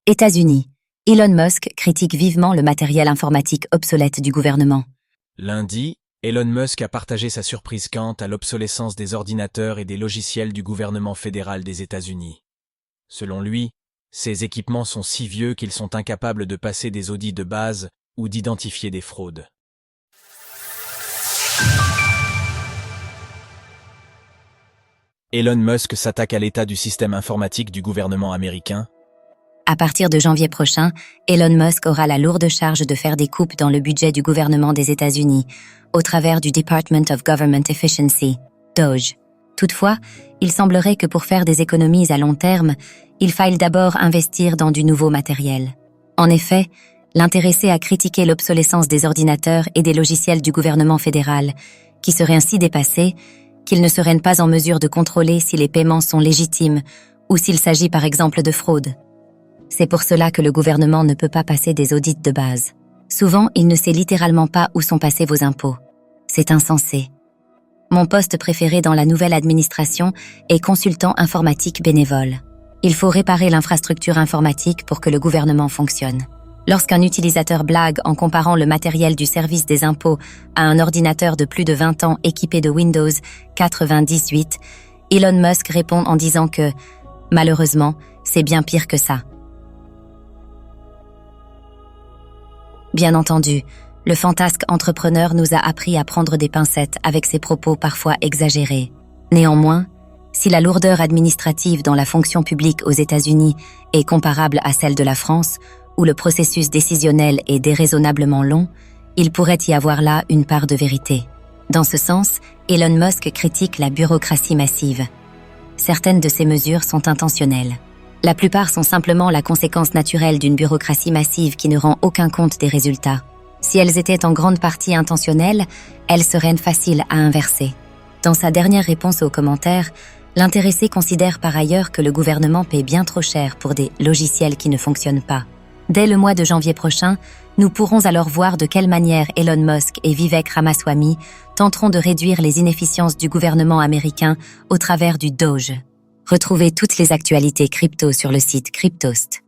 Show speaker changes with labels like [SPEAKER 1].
[SPEAKER 1] États-Unis. Elon Musk critique vivement le matériel informatique obsolète du gouvernement.
[SPEAKER 2] Lundi, Elon Musk a partagé sa surprise quant à l'obsolescence des ordinateurs et des logiciels du gouvernement fédéral des États-Unis. Selon lui, ces équipements sont si vieux qu'ils sont incapables de passer des audits de base ou d'identifier des fraudes. Elon Musk s'attaque à l'état du système informatique du gouvernement américain.
[SPEAKER 1] À partir de janvier prochain, Elon Musk aura la lourde charge de faire des coupes dans le budget du gouvernement des États-Unis, au travers du Department of Government Efficiency, DOGE. Toutefois, il semblerait que pour faire des économies à long terme, il faille d'abord investir dans du nouveau matériel. En effet, l'intéressé a critiqué l'obsolescence des ordinateurs et des logiciels du gouvernement fédéral, qui seraient ainsi dépassés qu'ils ne seraient pas en mesure de contrôler si les paiements sont légitimes ou s'il s'agit par exemple de fraude. C'est pour cela que le gouvernement ne peut pas passer des audits de base. Souvent, il ne sait littéralement pas où sont passés vos impôts. C'est insensé. Mon poste préféré dans la nouvelle administration est consultant informatique bénévole. Il faut réparer l'infrastructure informatique pour que le gouvernement fonctionne. Lorsqu'un utilisateur blague en comparant le matériel du service des impôts à un ordinateur de plus de 20 ans équipé de Windows 98, Elon Musk répond en disant que, malheureusement, c'est bien pire que ça. Bien entendu, le fantasque entrepreneur nous a appris à prendre des pincettes avec ses propos parfois exagérés. Néanmoins, si la lourdeur administrative dans la fonction publique aux États-Unis est comparable à celle de la France, où le processus décisionnel est déraisonnablement long, il pourrait y avoir là une part de vérité. Dans ce sens, Elon Musk critique la bureaucratie massive. Certaines de ces mesures sont intentionnelles. La plupart sont simplement la conséquence naturelle d'une bureaucratie massive qui ne rend aucun compte des résultats. Si elles étaient en grande partie intentionnelles, elles seraient faciles à inverser. Dans sa dernière réponse aux commentaires, l'intéressé considère par ailleurs que le gouvernement paie bien trop cher pour des logiciels qui ne fonctionnent pas. Dès le mois de janvier prochain, nous pourrons alors voir de quelle manière Elon Musk et Vivek Ramaswamy tenteront de réduire les inefficiences du gouvernement américain au travers du DOGE. Retrouvez toutes les actualités crypto sur le site cryptost.fr.